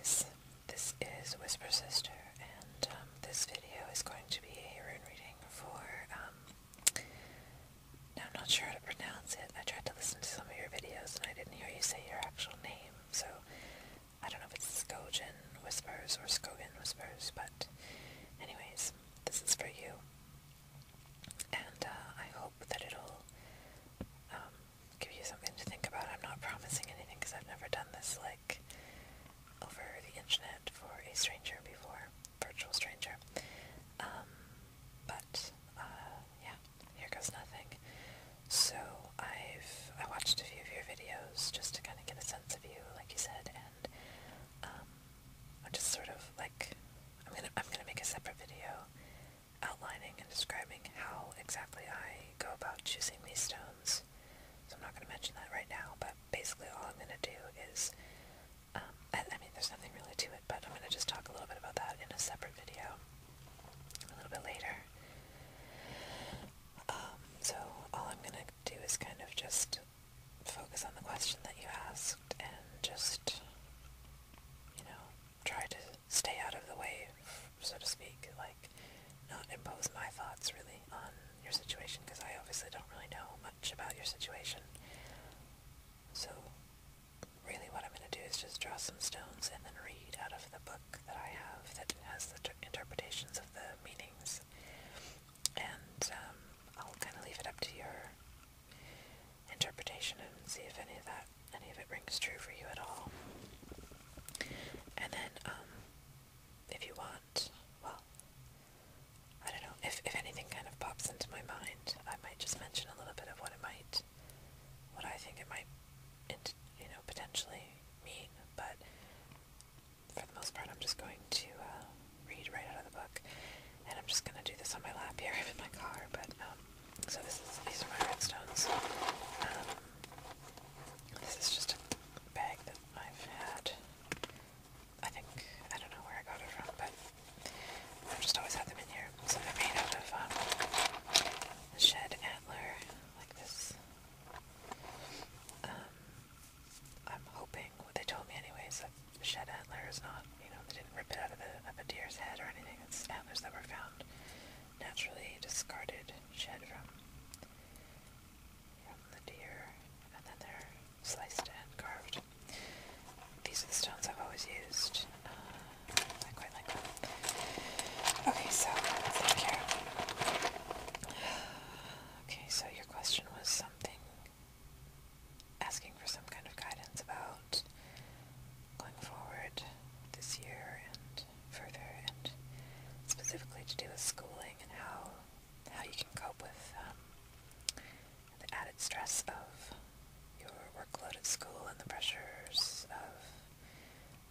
guys, this is WhisperSister, and this video is going to be a rune reading for, now I'm not sure how to pronounce it. I tried to listen to some of your videos and I didn't hear you say your actual name, so I don't know if it's SkogenWhispers or SkogenWhispers, but anyways, this is for you, and I hope that it'll give you something to think about. I'm not promising anything because I've never done this, like, over the internet for a stranger before, virtual stranger, but, yeah, here goes nothing. So, I watched a few of your videos just to kind of get a sense of you, like you said, and, I'm just sort of, like, I'm gonna make a separate video outlining and describing how exactly I go about choosing these stones. So I'm not going to mention that right now, but basically all I'm going to do is, I mean, there's nothing really to it, but I'm going to just talk a little bit about that in a separate video a little bit later. So all I'm going to do is kind of just focus on the question that you asked and just, you know, try to stay out of the way, so to speak, like, not impose my thoughts really on your situation, because I obviously don't really know much about your situation. So really what I'm going to do is just draw some stones and then read out of the book that I have that has the interpretations of the meanings, and I'll kind of leave it up to your interpretation and see if any of it rings true for you at all. And then if you want, well, I don't know, if anything kind of pops into my mind, I might just mention a little bit of what I think it might, you know, potentially mean, but for the most part I'm just going to read right out of the book, and I'm just going to do this on my lap here. I'm in my car, but, so these are my redstones. This is just a bag that I've had, I don't know where I got it from, but I've just always had them in here. So they're made out of a shed antler, like this. I'm hoping, what they told me anyways, that the shed antler is not, you know, they didn't rip it out of a deer's head or anything. It's antlers that were found naturally discarded, shed from the deer, and then they're sliced and carved. These are the stones I've always used. I quite like them. Okay, so let's take care. Okay, so your question was something asking for some kind of guidance about going forward this year and further, and specifically to do with schooling and how you can cope with the added stress of your workload at school and the pressures of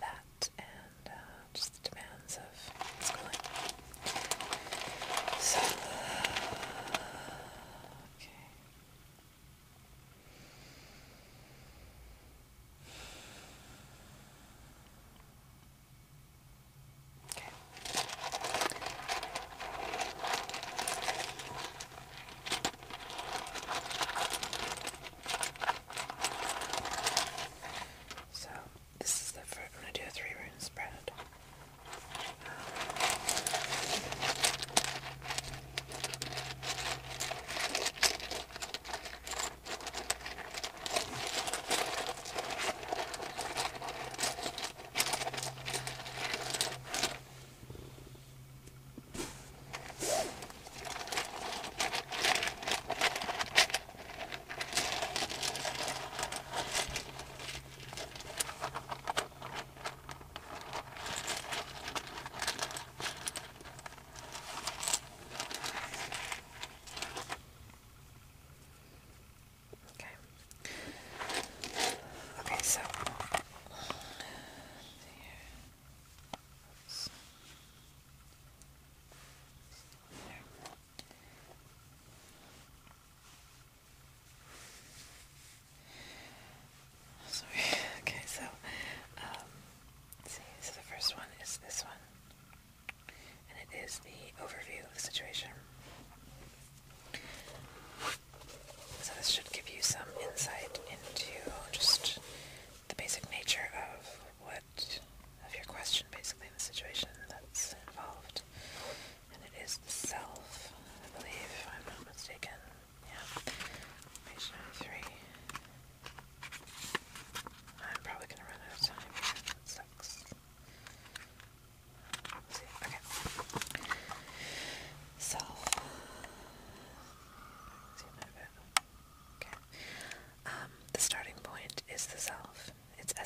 that, and just the demands of schooling. So, okay. Okay.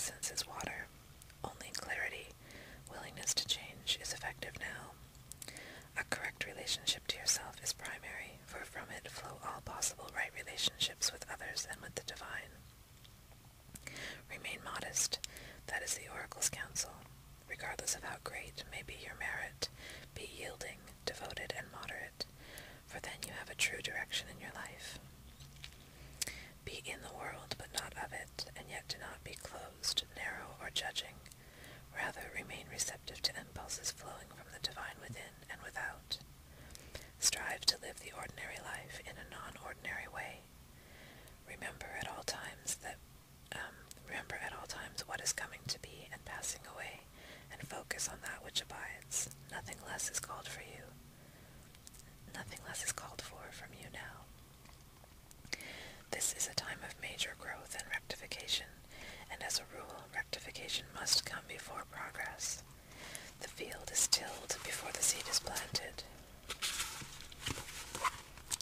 essence is water. Only clarity, willingness to change, is effective now. A correct relationship to yourself is primary, for from it flow all possible right relationships with others and with the divine. Remain modest, that is the oracle's counsel. Regardless of how great may be your merit, be yielding, devoted, and moderate, for then you have a true direction in your life. Be in the world, but not of it, and yet do not be closed, narrow, or judging. Rather, remain receptive to impulses flowing from the divine within and without. Strive to live the ordinary life in a non-ordinary way. Remember at all times what is coming to be and passing away, and focus on that which abides. Nothing less is called for you. Nothing less is called for from you now. This is a time of major growth and rectification, and as a rule, rectification must come before progress. The field is tilled before the seed is planted.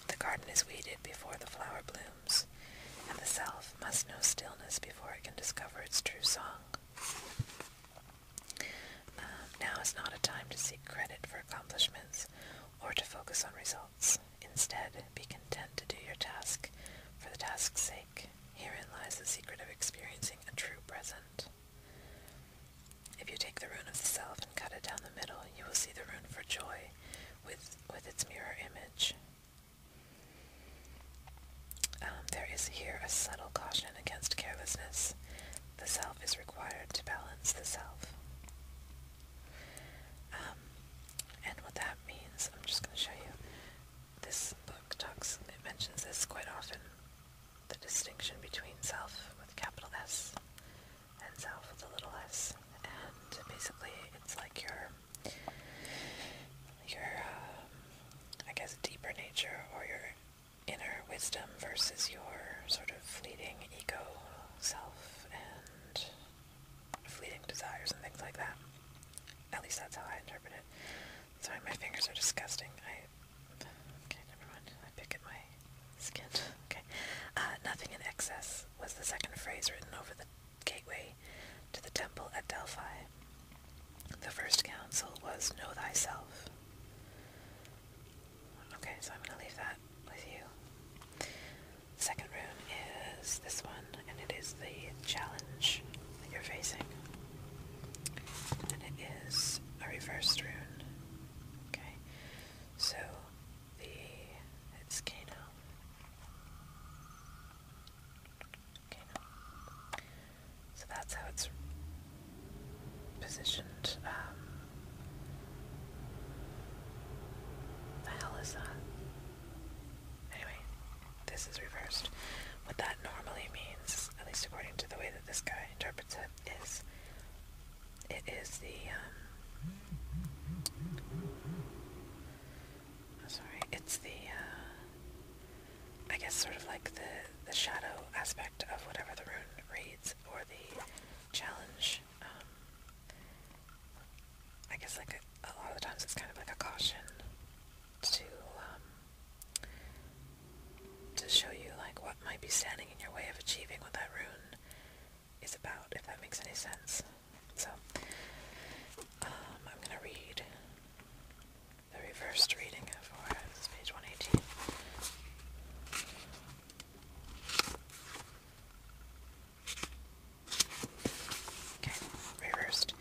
The garden is weeded before the flower blooms, and the self must know stillness before it can discover its true song. Now is not a time to seek credit for accomplishments or to focus on results. Instead, be content to do your task for the task's sake. Herein lies the secret of experiencing a true present. If you take the rune of the self and cut it down the middle, you will see the rune for joy with its mirror image. There is here a subtle caution against carelessness. The self is required to balance the self. And what that means, I'm just going to show you. This book it mentions this quite often, the distinction between self with a capital S and self with a little s. And basically, it's like your I guess, deeper nature or your inner wisdom versus your sort of fleeting ego self and fleeting desires and things like that. At least that's how I interpret it. Sorry, my fingers are disgusting. Okay, never mind. I pick at my skin. Okay. Nothing in excess was the second phrase written over the gateway to the temple at Delphi. The first counsel was, know thyself. Okay, so I'm going to leave that with you. The second rune is this one, and it is the challenge that you're facing. And it is a reversed rune. Okay, so it's Kano. So that's how it's positioned. The hell is that? Anyway, this is reversed. What that normally means, at least according to the way that this guy interprets it, is it is the it's the I guess sort of like the shadow aspect of whatever the rune reads, or the challenge. I guess like a lot of the times it's kind of like a caution to show you like what might be standing in your way of achieving what that rune is about, if that makes any sense. So I'm going to read the reversed reading for this is page 118. Okay, reversed.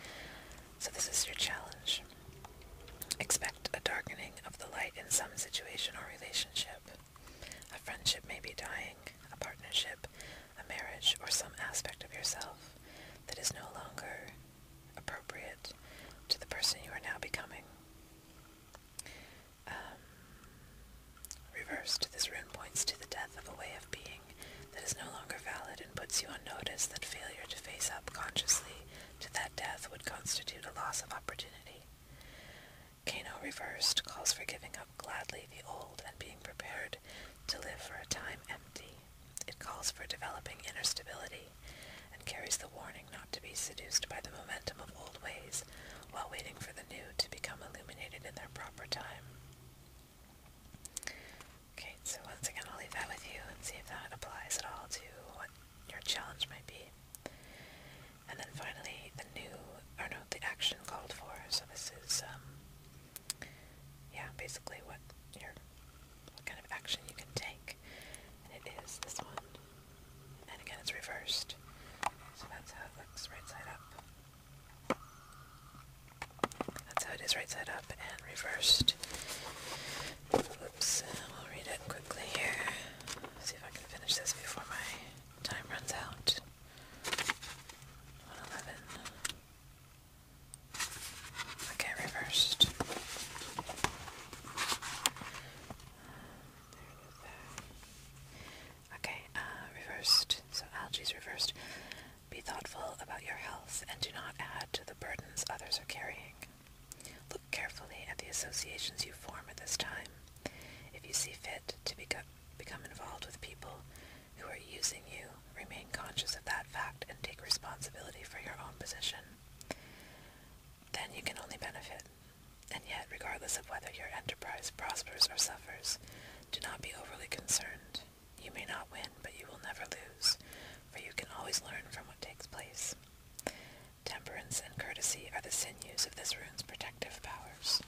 So this is your challenge. Expect a darkening of the light in some situation or relationship. A friendship may be dying, a partnership, a marriage, or some aspect of yourself that is no longer appropriate to the person you are now becoming. Reversed, this rune points to the death of a way of being that is no longer valid and puts you on notice that failure to face up consciously to that death would constitute a loss of opportunity. Kano reversed calls for giving up gladly the old and being prepared to live for a time empty. It calls for developing inner stability and carries the warning not to be seduced by the momentum of old ways while waiting for the new to become illuminated in their proper time. Okay, so once again I'll leave that with you and see if that applies at all to what your challenge might be. And is right side up and reversed. Oops, we'll read it quickly here. See if I can finish this before my time runs out. 111. Okay, reversed. Okay, reversed. So algae's reversed. Be thoughtful about your health and do not add to the burdens others are carrying. Look carefully at the associations you form at this time. If you see fit to become involved with people who are using you, remain conscious of that fact and take responsibility for your own position. Then you can only benefit. And yet, regardless of whether your enterprise prospers or suffers, do not be overly concerned. You may not win, but you will never lose, for you can always learn from what takes place. Temperance and courtesy are the sinews of this rune's protective powers.